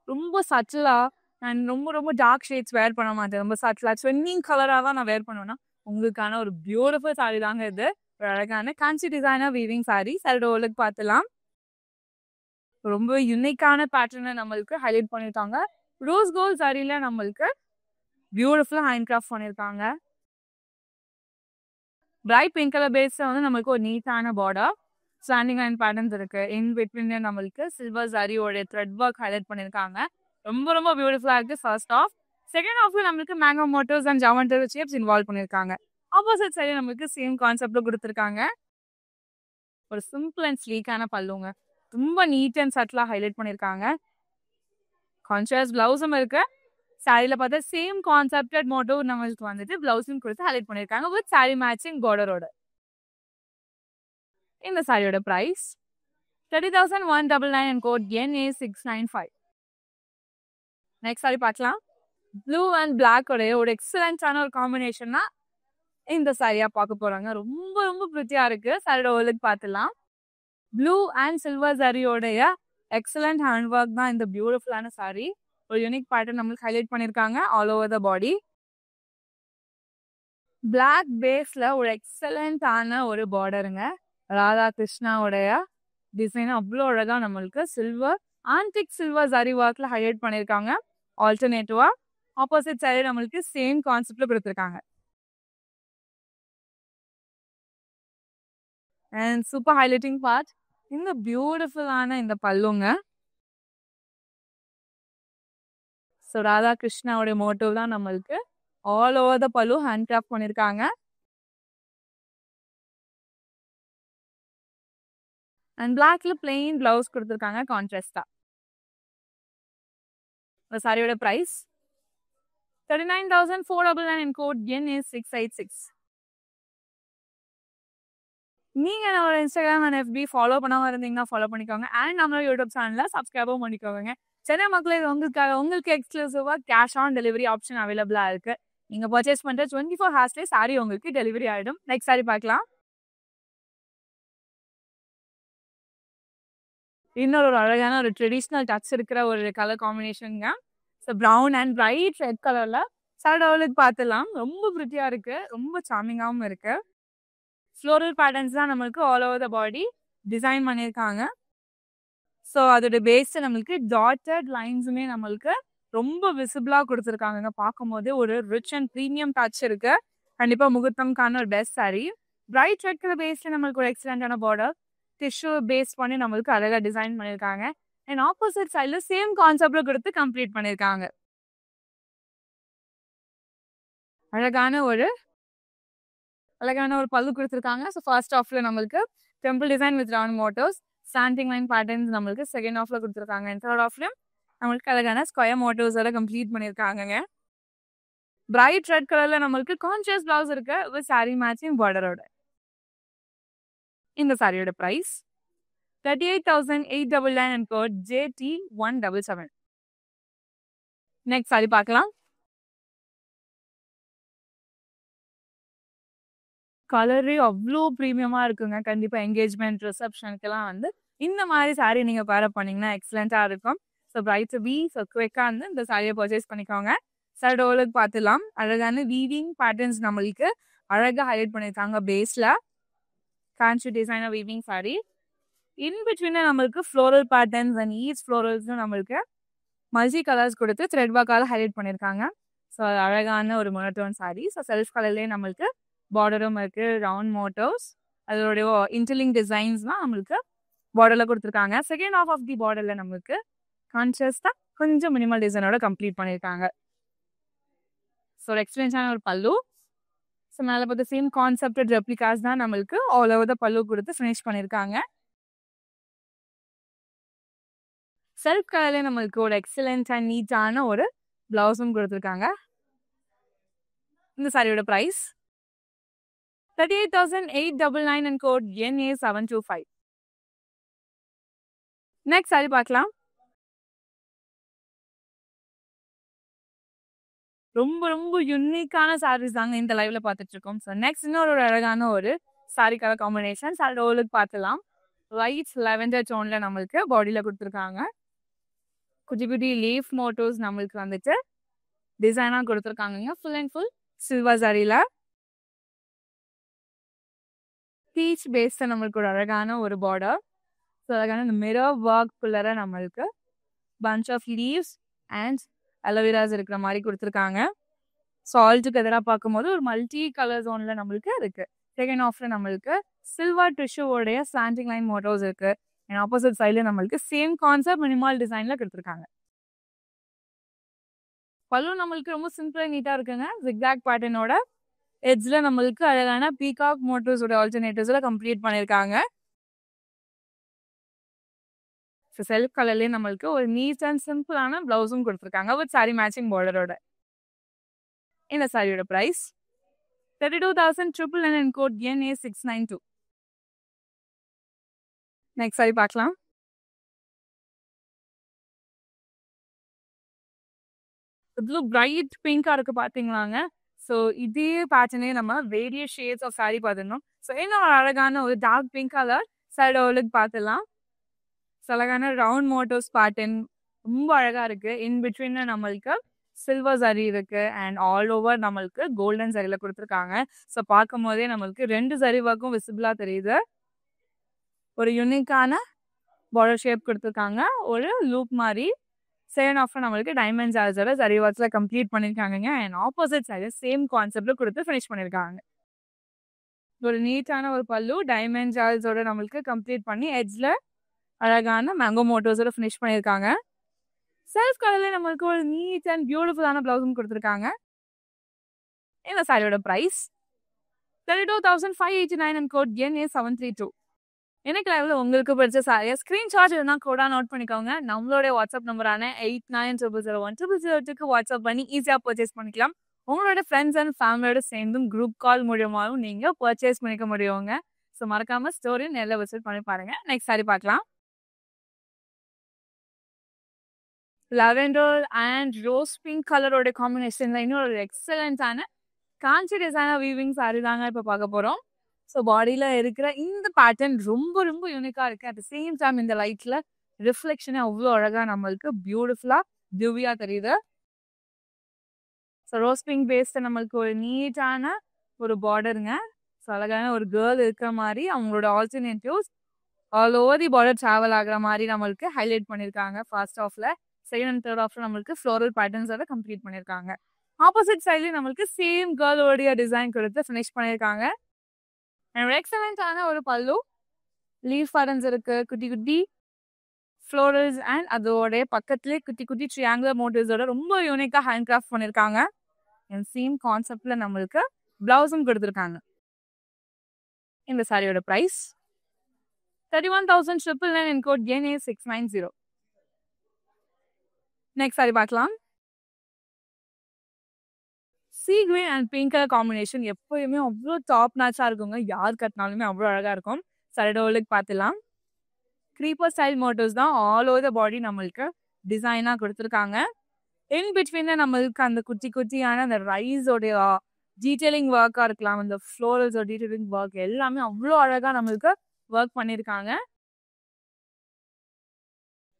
ரொம்ப சட்டிலா அண்ட் ரொம்ப ரொம்ப டார்க் ஷேட்ஸ் வேர் பண்ண மாட்டேன். ரொம்ப சட்டிலா ஸ்வின்னிங் கலராக தான் நான் வேர் பண்ணுவேன்னா உங்களுக்கான ஒரு பியூட்டிஃபுல் சாரி தாங்க இது. ஒரு அழகான காஞ்சி டிசைனர் வீவிங் சாரி. சாரியோட ஓலுக்கு பார்த்துலாம். ரொம்ப யூனிக்கான பேட்டர்னை நம்மளுக்கு ஹைலைட் பண்ணியிருக்காங்க. ரோஸ் கோல்ட் சாரியில் நம்மளுக்கு பியூட்டிஃபுல்லாக ஹேண்ட் கிராஃப்ட் பண்ணியிருக்காங்க. பிரைட் பிங்க் கலர் பேஸில் வந்து நம்மளுக்கு ஒரு நீட்டான பார்டர், ஸ்டாண்டிங் லைன் பேட்டர்ன்ஸ் இருக்கு. இன் பிட்வீன் நம்மளுக்கு சில்வர் சாரியோட த்ரெட் ஒர்க் ஹைலைட் பண்ணியிருக்காங்க. ரொம்ப ரொம்ப பியூட்டிஃபுல்லாக இருக்குது ஃபர்ஸ்ட் ஆஃப். செகண்ட் ஆஃப்ல நம்மளுக்கு mango motifs and geometry shapes involve பண்ணியிருக்காங்க. ஆப்போசிட் சைடு நம்மளுக்கு சேம் கான்செப்ட்ல கொடுத்துருக்காங்க. ஒரு சிம்பிள் அண்ட் ஸ்லீக்கான பல்லுங்க, ரொம்ப நீட் அண்ட் சட்டிலாக ஹைலைட் பண்ணியிருக்காங்க. கான்ட்ராஸ்ட் பிளவுஸும் இருக்கு. சாரியில் பார்த்தா சேம் கான்செப்டட் மோட்டிவ் நம்மளுக்கு வந்துட்டு பிளவுஸும் கொடுத்து ஹைலைட் பண்ணியிருக்காங்க வித் சாரி மேட்சிங் பார்டரோட. இந்த சாரியோட price 30,199 and code NA695. Next sari பார்க்கலாம். ப்ளூ அண்ட் பிளாக் உடைய ஒரு எக்ஸலண்டான ஒரு காம்பினேஷன்னா இந்த சாரியா பார்க்க போறாங்க. ரொம்ப ரொம்ப பிரிட்டியா இருக்கு. சாரியோட ஓலுக்கு பார்த்துலாம். ப்ளூ அண்ட் சில்வர் சாரியோடைய எக்ஸலண்ட் ஹேண்ட் ஒர்க் தான் இந்த பியூட்டிஃபுல்லான சாரி. ஒரு யூனிக் பேட்டர்ன் நம்மளுக்கு ஹைலைட் பண்ணியிருக்காங்க all over the body. Black பேஸ்ல ஒரு எக்ஸலண்டான ஒரு பார்டருங்க. ராதா கிருஷ்ணாவுடைய டிசைன் அவ்வளோ அழகா நம்மளுக்கு சில்வர் ஆன்டிக் சில்வர் சாரி ஒர்க்ல ஹைலைட் பண்ணியிருக்காங்க. ஆல்டர்னேட்டிவா ஆப்போசிட் சைடு நம்மளுக்கு சேம் கான்செப்ட்ல கொடுத்துருக்காங்க. அண்ட் சூப்பர் ஹைலைட்டிங் பார்ட் இந்த பியூட்டிஃபுல்லான இந்த பல்லுங்க. ஸோ ராதா கிருஷ்ணாவுடைய மோட்டிவ் தான் நம்மளுக்கு ஆல் ஓவர் த பல்லு ஹேண்ட் கிராஃப்ட் பண்ணியிருக்காங்க. அண்ட் பிளாக்ல பிளெயின் பிளவுஸ் கொடுத்துருக்காங்க கான்ட்ராஸ்டா. இந்த சாரியோட ப்ரைஸ் 39,499 and code NA686. நீங்கள் நம்மளோட இன்ஸ்டாகிராம் அண்ட் FB ஃபாலோ பண்ணாமல் இருந்தீங்கன்னா ஃபாலோ பண்ணிக்கோங்க. அண்ட் நம்மளோட யூடியூப் சேனலில் சப்ஸ்கிரைபும் பண்ணிக்கோங்க. சென்னை மக்களே உங்களுக்காக உங்களுக்கு எக்ஸ்க்ளூசிவாக கேஷ் ஆன் டெலிவரி ஆப்ஷன் அவைலபிளாக இருக்குது. நீங்கள் பர்ச்சேஸ் பண்ணுற 24 ஹார்ஸ்லேயே சாரி உங்களுக்கு டெலிவரி ஆகிடும். நெக்ஸ்ட் சாரி பார்க்கலாம். இன்னொரு ஒரு அழகான ஒரு ட்ரெடிஷ்னல் டச் இருக்கிற ஒரு கலர் காம்பினேஷனுங்க. So brown and bright red கலரில் சாரியோட ஓலுக்கு பார்த்துலாம். ரொம்ப பிரிட்டியாக இருக்குது, ரொம்ப சார்மிங்காகவும் இருக்குது. ஃப்ளோரல் பேட்டர்ன்ஸ் தான் நம்மளுக்கு all over the body design பண்ணியிருக்காங்க. ஸோ அதோட பேஸில் நம்மளுக்கு டாட்டட் லைன்ஸுமே நம்மளுக்கு ரொம்ப விசிபிளாக கொடுத்துருக்காங்க. பார்க்கும் போதே ஒரு ரிச் அண்ட் ப்ரீமியம் டச் இருக்கு. கண்டிப்பாக முகூர்த்தம்கான ஒரு best sari. Bright red colour பேஸில் நம்மளுக்கு ஒரு எக்ஸலண்டான பார்டர் டிஷ்யூ பேஸ் பண்ணி நம்மளுக்கு அழகாக டிசைன் பண்ணியிருக்காங்க. அண்ட் ஆப்போசிட் சைடில் சேம் கான்செப்ட்ல கொடுத்து கம்ப்ளீட் பண்ணியிருக்காங்க. அழகான ஒரு பல்லு கொடுத்துருக்காங்க. ஸோ ஃபர்ஸ்ட் ஆஃப்ல நம்மளுக்கு temple design with round motifs, standing line patterns நம்மளுக்கு செகண்ட் ஆஃப்ல கொடுத்துருக்காங்க. அண்ட் தேர்ட் ஆஃப்லயும் நம்மளுக்கு அழகான ஸ்கொயர் மோட்டோஸோட கம்ப்ளீட் பண்ணியிருக்காங்கங்க. பிரைட் ரெட் கலர்ல நம்மளுக்கு கான்ஷியஸ் பிளவுஸ் இருக்கு வித் சாரி மேட்சிங் பார்டரோட. இந்த சாரியோட price 38,899 and code JT177. Next sari பார்க்கலாம். கலரே அவ்வளோ ப்ரீமியமா இருக்குங்க. கண்டிப்பா என்கேஜ்மெண்ட் ரிசப்ஷனுக்கெல்லாம் வந்து இந்த மாதிரி சாரி நீங்க பேர் பண்ணீங்கன்னா எக்ஸலண்டா இருக்கும். ஸோ பிரைட்ஸ் பி ஸோ குவிக்காக வந்து இந்த சாரியை பர்ச்சேஸ் பண்ணிக்கோங்க. சைடோலுக்கு பார்த்துலாம் அழகான வீவிங் பேட்டர்ன்ஸ் நம்மளுக்கு அழகாக ஹைலைட் பண்ணியிருக்காங்க. பேஸில் Kanchi designer weaving sari, in between நம்மளுக்கு ஃப்ளோரல் பேட்டர்ன்ஸ் அண்ட் ஈச் ஃப்ளோரல்ஸும் நம்மளுக்கு மல்டி கலர்ஸ் கொடுத்து த்ரெட் ஒர்க்காக ஹைலைட் பண்ணியிருக்காங்க. ஸோ அழகான ஒரு மோனோடோன் சாரி. ஸோ செல்ஃப் கலர்லேயே நம்மளுக்கு பார்டரும் இருக்குது, ரவுண்ட் மோட்டோஸ், அதோடைய இன்டர்லிங் டிசைன்ஸ்லாம் நம்மளுக்கு பார்டரில் கொடுத்துருக்காங்க. செகண்ட் ஆஃப் தி பார்டரில் நம்மளுக்கு கான்ஷியஸாக கொஞ்சம் மினிமல் டிசைனோட கம்ப்ளீட் பண்ணியிருக்காங்க. ஸோ ஒரு எக்ஸ்பீரியன்ஸான ஒரு பல்லு. ஸோ மேலே பார்த்த சேம் கான்செப்ட் ரெப்ளிகாஸ் தான் நம்மளுக்கு ஆல் ஓவர் த பல்லு கொடுத்து ஃபினிஷ் பண்ணியிருக்காங்க. செல்ஃப் கலர்லேயே நம்மளுக்கு ஒரு எக்ஸலண்ட் அண்ட் நீட்டான ஒரு பிளவுஸும் கொடுத்துருக்காங்க. இந்த சாரியோட price 38,899 and code NA725. Next sari பார்க்கலாம். ரொம்ப ரொம்ப யூனிக்கான சாரீஸ் தாங்க இந்த லைவ்ல பார்த்துட்டு இருக்கோம். ஸோ நெக்ஸ்ட் இன்னொரு அழகான ஒரு சாரி கலர் காம்பினேஷன் சாரிக்கு பார்த்துலாம். லைட் லெவெண்டர் டோன்ல நம்மளுக்கு பாடியில் கொடுத்துருக்காங்க. குட்டி குட்டி லீஃப் மோட்டோஸ் நம்மளுக்கு வந்துட்டு டிசைனாக கொடுத்துருக்காங்க. ஃபுல் அண்ட் ஃபுல் சில்வர் சாரியில் பீச் பேஸ்ட் நம்மளுக்கு ஒரு அழகான ஒரு பார்டர். ஸோ அழகான இந்த மிரர் ஒர்க்குள்ளர நம்மளுக்கு பஞ்ச் ஆஃப் லீவ்ஸ் அண்ட் அலோவேராஸ் இருக்கிற மாதிரி கொடுத்துருக்காங்க. ஸோ ஆல் டுகெதராக பார்க்கும்போது ஒரு மல்டி கலர் ஜோனில் நம்மளுக்கு இருக்குது. செகண்ட் ஆஃப்ல நம்மளுக்கு சில்வர் டிஷ்யூவோடைய ஸ்லாண்டிங் லைன் மோட்டோஸ் இருக்குது. அண்ட் ஆப்போசிட் சைடில் நம்மளுக்கு சேம் கான்செப்ட் மினிமல் டிசைனில் கொடுத்துருக்காங்க. பல்லு நம்மளுக்கு ரொம்ப சிம்பிளாக நீட்டாக இருக்குங்க. ஜிக்ஸாக் பேட்டர்னோட எட்ஜில் நம்மளுக்கு அழகான பீகாக் மோட்டோஸோட ஆல்டர்னேட்டிவ்ஸில் கம்ப்ளீட் பண்ணியிருக்காங்க. ஸோ செல்ஃப் கலர்லேயே நம்மளுக்கு ஒரு நீட் அண்ட் சிம்பிளான ப்ளவுஸும் கொடுத்துருக்காங்க வித் சாரி மேட்சிங் பார்டரோட. இந்த சாரியோட price 32,999 and code NA692. Next sari பார்க்கலாம். இவ்வளோ பிரைட் பிங்காக இருக்குது பார்த்தீங்களாங்க. ஸோ இதே பேட்டர்னே நம்ம வேரியஸ் ஷேட்ஸ் ஆஃப் சாரி பார்த்துருந்தோம். ஸோ இன்னும் அழகான ஒரு டார்க் பிங்க் கலர் சைடோலுக்கு பார்த்துலாம். ஸோ அழகான ரவுண்ட் மோட்டோஸ் பேட்டர்ன் ரொம்ப அழகாக இருக்குது. இன் பிட்வீன் நம்மளுக்கு சில்வர் சரி இருக்குது அண்ட் ஆல் ஓவர் நம்மளுக்கு கோல்டன் சரியில் கொடுத்துருக்காங்க. ஸோ பார்க்கும் போதே நம்மளுக்கு 2 சரி ஒர்க்கும் விசிபிளாக தெரியுது. ஒரு யூனிக்கான பார்டர் ஷேப் கொடுத்துருக்காங்க. ஒரு லூப் மாதிரி செகண்ட் ஆஃப் நம்மளுக்கு டைமண்ட் ஜார்ஜோட சரி ஒர்க்ஸில் கம்ப்ளீட் பண்ணியிருக்காங்க. அண்ட் ஆப்போசிட் சைடு சேம் கான்செப்டில் கொடுத்து ஃபினிஷ் பண்ணியிருக்காங்க. ஒரு நீட்டான ஒரு பல்லு டைமண்ட் ஜார்ஜோட நம்மளுக்கு கம்ப்ளீட் பண்ணி எட்ஜில் அழகான மேங்கோ மோட்டோஸோட ஃபினிஷ் பண்ணியிருக்காங்க. செல்ஃப் கலர்ல நம்மளுக்கு ஒரு நீட் அண்ட் பியூட்டிஃபுல்லான பிளவுஸும் கொடுத்துருக்காங்க. இந்த சாரியோட ப்ரைஸ் 32,589 and code NA732. எனக்கு லைவ்ல உங்களுக்கு பிடிச்ச சாரியை ஸ்க்ரீன்ஷாட் இருந்தால் கூட நோட் பண்ணிக்கோங்க. நம்மளோட வாட்ஸ்அப் நம்பரான 8900010002 வாட்ஸ்அப் பண்ணி ஈஸியாக பர்ச்சேஸ் பண்ணிக்கலாம். உங்களோட ஃப்ரெண்ட்ஸ் அண்ட் ஃபேமிலியோட சேர்ந்தும் குரூப் கால் மூலியமாகவும் நீங்கள் பர்ச்சேஸ் பண்ணிக்க முடியுங்க. ஸோ மறக்காம ஸ்டோரி நேரில் விசிட் பண்ணி பாருங்க. நெக்ஸ்ட் சாரி பார்க்கலாம். lavender and rose pink கலரோட காம்பினேஷன்ல இன்னொரு எக்ஸலண்டான காஞ்சி டிசைனர் வீவிங் சாரி தாங்க இப்போ பார்க்க போகிறோம். ஸோ பாடியில் இருக்கிற இந்த பேட்டர்ன் ரொம்ப ரொம்ப யூனிக்காக இருக்குது. அட் த சேம் டைம் இந்த லைட்டில் ரிஃப்ளெக்ஷனே அவ்வளோ அழகாக நம்மளுக்கு பியூட்டிஃபுல்லாக திவ்யாக தெரியுது. ஸோ ரோஸ் பிங்க் பேஸ்ட் நம்மளுக்கு ஒரு நீட்டான ஒரு பார்டருங்க. ஸோ அழகான ஒரு கேர்ள் இருக்கிற மாதிரி அவங்களோட alternatives all over the border travel ஆகிற மாதிரி நம்மளுக்கு ஹைலைட் பண்ணியிருக்காங்க. ஃபர்ஸ்ட் ஆஃப்ல செகண்ட் அண்ட் தேர்ட் ஆஃப்ல நம்மளுக்கு ஃப்ளோரல் பேட்டர்ன்ஸோட கம்ப்ளீட் பண்ணியிருக்காங்க. ஆப்போசிட் சைட்லேயும் நம்மளுக்கு சேம் கேர்ளோடைய டிசைன் கொடுத்து ஃபினிஷ் பண்ணியிருக்காங்க. எக்ஸலண்டான ஒரு பல்லு லீஃப் பேட்டர்ன்ஸ் இருக்கு, குட்டி குட்டி ஃப்ளோரல்ஸ் அண்ட் அதோடைய பக்கத்துலேயே குட்டி குட்டி ட்ரியாங்குலர் மோட்டிவ்ஸோட ரொம்ப யூனிக்காக ஹேண்ட் கிராஃப்ட் பண்ணியிருக்காங்க. அண்ட் சேம் கான்செப்ட்ல நம்மளுக்கு பிளவுஸும் கொடுத்துருக்காங்க. இந்த சாரியோட price 31,999 in code NA690. Next sari பார்க்கலாம். Sea green and pink colour combination எப்பயுமே அவ்வளோ டாப் நாச்சாக இருக்குங்க. யார் கட்டினாலுமே அவ்வளோ அழகாக இருக்கும். சைடோலுக்கு பார்த்துலாம். க்ரீப்பர் ஸ்டைல் மோட்டிவ்ஸ் தான் ஆல் ஓவர் த பாடி நம்மளுக்கு டிசைனாக கொடுத்துருக்காங்க. இன் பிட்வீனில் நம்மளுக்கு அந்த குட்டி குட்டியான அந்த ரைஸோடைய டீட்டெயிலிங் ஒர்க்காக இருக்கலாம், அந்த ஃப்ளோரல்ஸோட டீட்டெயிலிங் ஒர்க் எல்லாமே அவ்வளோ அழகாக நம்மளுக்கு ஒர்க் பண்ணியிருக்காங்க.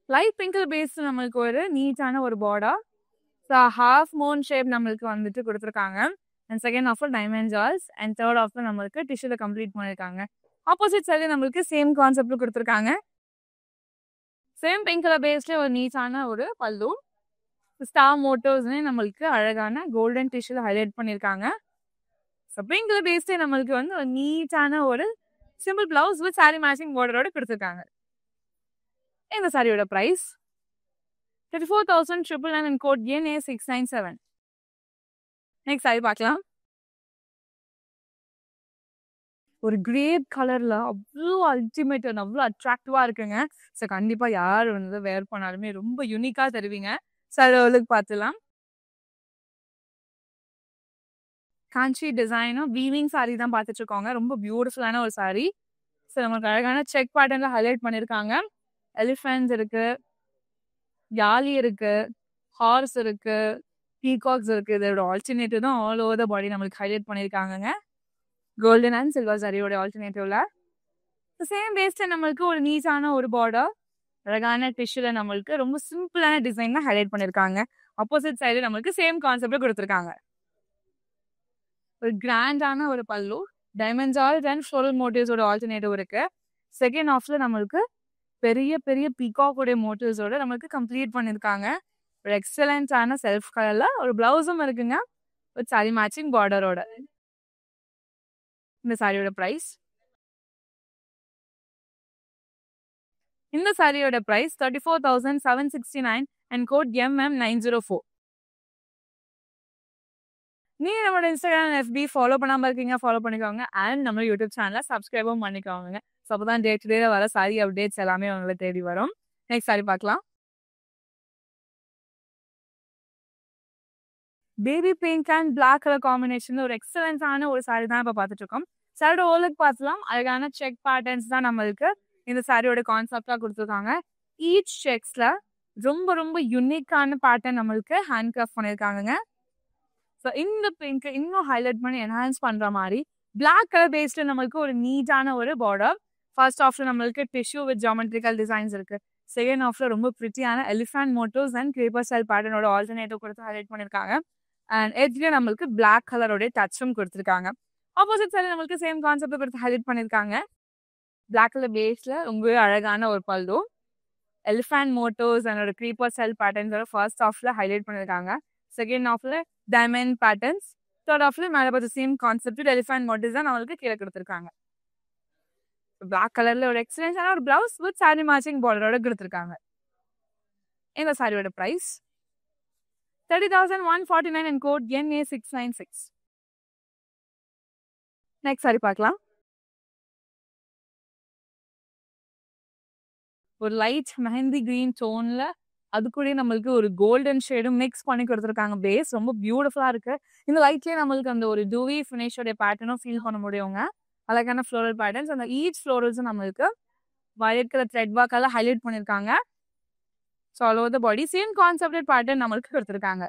லைட் பிங்கில் பேஸ்ட் நம்மளுக்கு ஒரு நீட்டான ஒரு border. So half Moon shape நம்மளுக்கு வந்துட்டு கொடுத்துருக்காங்க. அண்ட் செகண்ட் ஆஃப்ல டைமண்ட் ஜால்ஸ் அண்ட் தேர்ட் ஆஃப்ல நம்மளுக்கு டிஷ்யூல கம்ப்ளீட் பண்ணியிருக்காங்க. ஆப்போசிட் சைடு நம்மளுக்கு சேம் கான்செப்ட்ல கொடுத்துருக்காங்க. சேம் பிங்க் கலர் பேஸ்ட்ல ஒரு நீட்டான ஒரு பல்லு. ஸ்டார் மோட்டோஸ்னே நம்மளுக்கு அழகான கோல்டன் டிஷ்யூல ஹைலைட் பண்ணியிருக்காங்க. ஸோ பிங்க் கலர் பேஸ்டே நம்மளுக்கு வந்து ஒரு நீட்டான ஒரு simple blouse with sari matching பார்டரோட கொடுத்துருக்காங்க. இந்த சாரியோட price 34,999 in code NA697. Next sari பார்க்கலாம். ஒரு கிரேப் கலர்ல அவ்வளோ அல்டிமேட் அண்ட் அவ்வளோ அட்ராக்டிவா இருக்குங்க. ஸோ கண்டிப்பா யார் வந்து வேர் பண்ணாலுமே ரொம்ப யூனிக்கா தருவீங்க. ஸோ அதுக்கு பார்த்துலாம். காஞ்சி டிசைனும் வீவிங் சாரி தான் பார்த்துட்டு இருக்கோங்க. ரொம்ப பியூட்டிஃபுல்லான ஒரு சாரி. ஸோ நமக்கு அழகான செக் பேட்டர்ன்ல ஹைலைட் பண்ணியிருக்காங்க. எலிஃபென்ட்ஸ் இருக்கு, யாலி இருக்கு, ஹார்ஸ் இருக்கு, பீகாக்ஸ் இருக்கு. இதோட ஆல்டர்னேட்டிவ் தான் ஆல் ஓவர் த பாடி நம்மளுக்கு ஹைலைட் பண்ணியிருக்காங்க. கோல்டன் அண்ட் சில்வர் சாரியோட ஆல்டர்னேட்டிவ்ல சேம் பேஸ்ட்ல நம்மளுக்கு ஒரு நீட்டான ஒரு பார்டர், அழகான டிஷ்யூல நம்மளுக்கு ரொம்ப சிம்பிளான டிசைன் தான் ஹைலைட் பண்ணியிருக்காங்க. ஆப்போசிட் சைடு நம்மளுக்கு சேம் கான்செப்ட்ல கொடுத்துருக்காங்க. ஒரு கிராண்டான ஒரு பல்லு, டைமண்ட் ஜால்ஸ் அண்ட் ஃப்ளோரல் மோட்டிவ்ஸோட ஆல்டர்னேட்டிவ் இருக்கு. செகண்ட் ஆஃப்ல நம்மளுக்கு பெரிய பெரிய பீகாக்கோடைய மோட்டிவ்ஸோட நம்மளுக்கு கம்ப்ளீட் பண்ணியிருக்காங்க. ஒரு எக்ஸலண்டான செல்ஃப் கலர்ல ஒரு பிளவுஸும் இருக்குங்க வித் சாரி மேட்சிங் பார்டரோட. இந்த சாரியோட ப்ரைஸ் இந்த சாரியோட ப்ரைஸ் 34,769 and code MM904. நீங்க நம்மளோட இன்ஸ்டாகிராம் FB ஃபாலோ பண்ணாம இருக்கீங்க, ஃபாலோ பண்ணிக்கோங்க. அண்ட் நம்ம யூடியூப் சேனலை சப்ஸ்கிரைபும் பண்ணிக்கோங்க. ஸோ அப்போதான் டே டு டே வர சாரி அப்டேட்ஸ் எல்லாமே உங்களை தேடி வரும். நெக்ஸ்ட் சாரி பார்க்கலாம். Baby pink and black colour combination ஒரு எக்ஸலன்ஸான ஒரு சாரி தான் இப்போ பார்த்துட்டு இருக்கோம். சாரியோட ஓலுக்கு பார்த்துலாம். அழகான செக் பேட்டர்ன்ஸ் தான் நம்மளுக்கு இந்த சாரியோட கான்செப்டாக கொடுத்துருக்காங்க. ஈச் செக்ஸ்ல ரொம்ப ரொம்ப யூனிக்கான பேட்டர்ன் நம்மளுக்கு ஹேண்ட் கிராஃப்ட் பண்ணியிருக்காங்க. ஸோ இந்த பிங்க் இன்னும் ஹைலைட் பண்ணி என்ஹான்ஸ் பண்ற மாதிரி பிளாக் கலர் பேஸ்ட்ல நம்மளுக்கு ஒரு நீட்டான ஒரு பார்டர். ஃபர்ஸ்ட் ஆஃப்ல நம்மளுக்கு டிஷ்யூ வித் ஜாமெட்ரிக்கல் டிசைன்ஸ் இருக்கு. செகண்ட் ஆஃப்ல ரொம்ப பிரிட்டியான elephant motifs and creeper style பேட்டர்னோட ஆல்டர்னேட்டிவ் கொடுத்து ஹைலைட் பண்ணியிருக்காங்க. அண்ட் எட்ஜ்ல நம்மளுக்கு பிளாக் கலரோட டச்சும் கொடுத்துருக்காங்க. ஆப்போசிட் சைடு நம்மளுக்கு சேம் கான்செப்ட் கொடுத்து ஹைலைட் பண்ணியிருக்காங்க. பிளாக் கலர் பேஸ்ல ரொம்பவே அழகான ஒரு பல்லு, elephant motifs and creeper style பேட்டர்ன்ஸோட ஃபர்ஸ்ட் ஆஃப்ல ஹைலைட் பண்ணியிருக்காங்க. செகண்ட் ஆஃப்ல டைமண்ட் பேட்டர்ன்ஸ், தேர்ட் ஆஃப்ல மேலே பார்த்த சேம் கான்செப்ட் எலிஃபென்ட் மோட்டிவ்ஸ் தான் நம்மளுக்கு கீழே கொடுத்துருக்காங்க. பிளாக் கலர்ல ஒரு எக்ஸலன்ஸான ஒரு பிளவுஸ் வித் சாரி மேட்சிங் பார்டரோட கொடுத்துருக்காங்க. இந்த சாரியோட price 30,149 and code NA696. Next sari பார்க்கலாம். ஒரு லைட் மெஹந்தி கிரீன் டோன்ல அது கூட நம்மளுக்கு ஒரு கோல்டன் ஷேடும் மிக்ஸ் பண்ணி கொடுத்துருக்காங்க. பேஸ் ரொம்ப பியூட்டிஃபுல்லா இருக்கு. இந்த லைட்லயே நம்மளுக்கு அந்த ஒரு டூவி ஃபினிஷோட பேட்டர்னும் ஃபீல் பண்ண முடியுங்க. அழகான ஃப்ளோரல் பேட்டர்ன்ஸ், அந்த ஈச் ஃப்ளோரல்ஸும் நம்மளுக்கு வயலட் கலர் த்ரெட் ஒர்க்கால ஹைலைட் பண்ணியிருக்காங்க. So all over the body same கான்செப்டட் பேட்டர்ன் நம்மளுக்கு கொடுத்துருக்காங்க.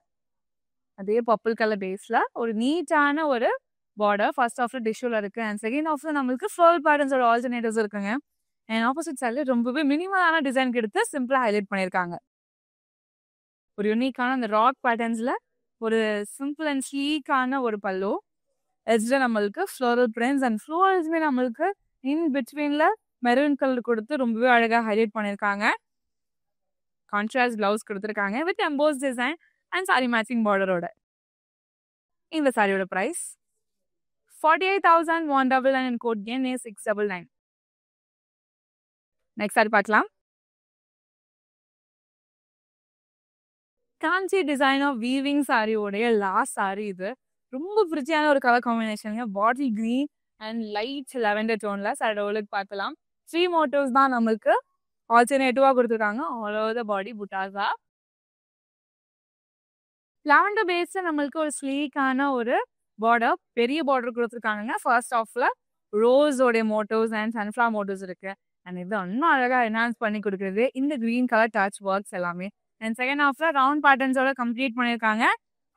அதே பர்பிள் கலர் பேஸ்ல ஒரு நீட்டான ஒரு பார்டர் ஃபர்ஸ்ட் ஆஃப்ல டிஷ்யூல இருக்கு. அண்ட் செகண்ட் ஆஃப்ல நம்மளுக்கு ஃப்ளோரல் பேட்டர்ன்ஸோட ஆல்டர்னேட்டிவ்ஸ் இருக்குங்க. அண்ட் ஆப்போசிட் சைட்ல ரொம்பவே மினிமலான டிசைன் எடுத்து சிம்பிளா ஹைலைட் பண்ணியிருக்காங்க. ஒரு யூனிக்கான அந்த ராக் பேட்டர்ன்ஸ்ல ஒரு சிம்பிள் அண்ட் ஸ்லீக்கான ஒரு பல்லு, எட்ஜ்ல நம்மளுக்கு ஃப்ளோரல் பிரிண்ட்ஸ் அண்ட் ஃப்ளோரல்ஸ்மே நம்மளுக்கு இன் பிட்வீன்ல மெரூன் கலர் கொடுத்து ரொம்பவே அழகா ஹைலைட் பண்ணியிருக்காங்க. கான்ட்ராஸ்ட் பிளவுஸ் கொடுத்துருக்காங்க with emboss design and sari matching பார்டரோட. இந்த சாரியோட price 48,199 and code NA699. Next sari பார்க்கலாம். காஞ்சி டிசைன் ஆஃப் வீவிங் சாரியோடைய லாஸ்ட் சாரி இது. ரொம்ப பிரிட்டியான ஒரு கலர் காம்பினேஷனுங்க. Bottle green and light lavender டோன்ல சாரியோட பார்க்கலாம். 3 மோட்டிவ்ஸ் தான் நம்மளுக்கு ஆல்டர்னேட்டிவா கொடுத்துருக்காங்க. ஆல் ஓவர் த பாடி புட்டாஸா. லாவெண்டர் பேஸ்ல நம்மளுக்கு ஒரு ஸ்லீக்கான ஒரு பார்டர், பெரிய பார்டர் கொடுத்துருக்காங்க. ஃபர்ஸ்ட் ஆஃப்ல ரோஸோடைய மோட்டிவ்ஸ் அண்ட் சன்ஃப்ளவர் மோட்டிவ்ஸ் இருக்கு. அண்ட் இது இன்னும் அழகா என்ஹான்ஸ் பண்ணி கொடுக்குறது இந்த கிரீன் கலர் டச் ஒர்க்ஸ் எல்லாமே. அண்ட் செகண்ட் ஹாஃப்ல ரவுண்ட் பேட்டர்ன்ஸோட கம்ப்ளீட் பண்ணியிருக்காங்க.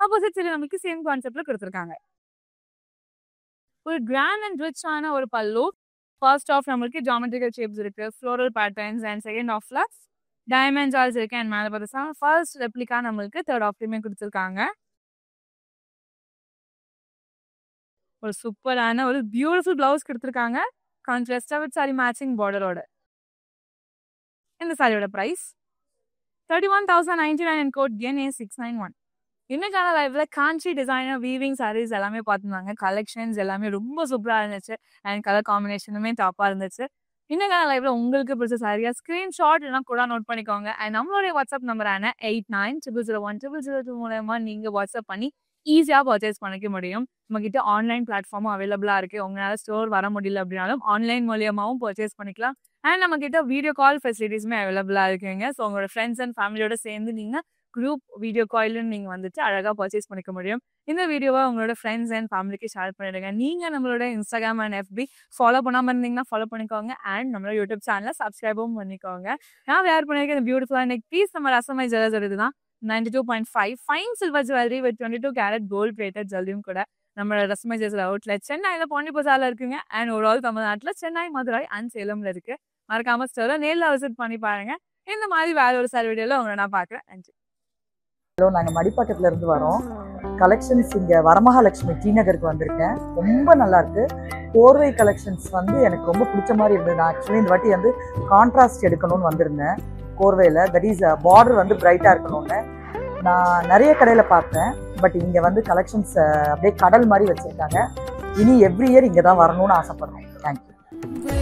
ஆப்போசிட் சைடு நமக்கு சேம் கான்செப்ட்ல கொடுத்துருக்காங்க. ஒரு கிராண்ட் அண்ட் ரிச்சான ஒரு பல்லு. ஃபர்ஸ்ட் ஆஃப் நம்மளுக்கு ஜாமெட்ரிக்கல் ஷேப்ஸ் இருக்கு, ஃப்ளோரல் பேட்டர்ன்ஸ். அண்ட் செகண்ட் ஆஃப்ல டைமண்ட் ஜால்ஸ் இருக்கு. அண்ட் மேலே பார்த்தா ஃபர்ஸ்ட் ரெப்ளிகா நம்மளுக்கு தேர்ட் ஆஃப்லையுமே கொடுத்துருக்காங்க. ஒரு சூப்பரான ஒரு பியூட்டிஃபுல் பிளவுஸ் கொடுத்துருக்காங்க கான்ட்ராஸ்டா வித் சாரி மேட்சிங் பார்டரோட. இந்த சாரியோட பிரைஸ் 31,099 அண்ட் கோட் NA691. இன்னைக்கான லைவ்ல காஞ்சி டிசைனர் வீவிங் சாரீஸ் எல்லாமே பார்த்துருந்தாங்க. கலெக்ஷன்ஸ் எல்லாமே ரொம்ப சூப்பராக இருந்துச்சு. அண்ட் கலர் காம்பினேஷனுமே டாப்பாக இருந்துச்சு. இன்னைக்கான லைவ்ல உங்களுக்கு பிடிச்ச சாரியா ஸ்கிரீன்ஷாட் எல்லாம் கூட நோட் பண்ணிக்கோங்க. அண்ட் நம்மளுடைய வாட்ஸ்அப் நம்பரான 8900010002 மூலமா நீங்க வாட்ஸ்அப் பண்ணி ஈஸியாக பர்ச்சேஸ் பண்ணிக்க முடியும். நம்மகிட்ட ஆன்லைன் பிளாட்ஃபார்மும் அவைலபிளாக இருக்குது. உங்களால் ஸ்டோர் வர முடியல அப்படின்னாலும் ஆன்லைன் மூலியமாகவும் பர்ச்சேஸ் பண்ணிக்கலாம். அண்ட் நம்மகிட்ட வீடியோ கால் ஃபெசிலிட்டிஸுமே அவைலபிளாக இருக்குங்க. ஸோ உங்களோட ஃப்ரெண்ட்ஸ் அண்ட் ஃபேமிலியோட சேர்ந்து நீங்கள் குரூப் வீடியோ கால்னு நீங்கள் வந்துட்டு அழகாக பர்ச்சேஸ் பண்ணிக்க முடியும். இந்த வீடியோவை உங்களோட ஃப்ரெண்ட்ஸ் அண்ட் ஃபேமிலிக்கு ஷேர் பண்ணிடுங்க. நீங்கள் நம்மளோட இன்ஸ்டாகிராம் அண்ட் FB ஃபாலோ பண்ணாமல் இருந்தீங்கன்னா ஃபாலோ பண்ணிக்கோங்க. அண்ட் நம்மளோட யூடியூப் சேனலை சப்ஸ்கிரைபும் பண்ணிக்கோங்க. நான் வேர் பண்ணியிருக்கேன் பியூட்டிஃபுல்லாக நெக் பீஸ் நம்ம ரசமை ஜுவல்லர்ஸ் தான் 92.5 fine silver jewellery with 22 carat gold plated ஜுவல்லரியும் கூட நம்மளோட ரசமை ஜுவல்லர் அவுட்லெட் சென்னையில் பாண்டிபசாரில் இருக்குங்க. அண்ட் ஓவரால் தமிழ்நாட்டில் சென்னை, மதுரை அண்ட் சேலம்ல இருக்கு. மறக்காம ஸ்டோரை நேரில் விசிட் பண்ணி பாருங்க. இந்த மாதிரி வேற ஒரு சாரி வீடியோவில் உங்களை நான் பார்க்குறேன். நன்றி. ஹலோ, நாங்கள் மடிப்பாக்கத்துல இருந்து வரோம். கலெக்ஷன்ஸ் இங்கே வரமகாலட்சுமி டி நகருக்கு வந்திருக்கேன். ரொம்ப நல்லா இருக்கு. போர்வை கலெக்ஷன்ஸ் வந்து எனக்கு ரொம்ப பிடிச்ச மாதிரி இருந்தது. நான் ஆக்சுவலி இந்த வாட்டி வந்து கான்ட்ராஸ்ட் எடுக்கணும்னு வந்திருந்தேன். கோர்வையில் தட் இஸ் பார்டர் வந்து பிரைட்டாக இருக்கணும்னு நான் நிறைய கடையில் பார்த்தேன். பட் இங்கே வந்து கலெக்ஷன்ஸ் அப்படியே கடல் மாதிரி வச்சுருக்காங்க. இனி எவ்ரி இயர் இங்கே தான் வரணும்னு ஆசைப்படுறேன். தேங்க்யூ.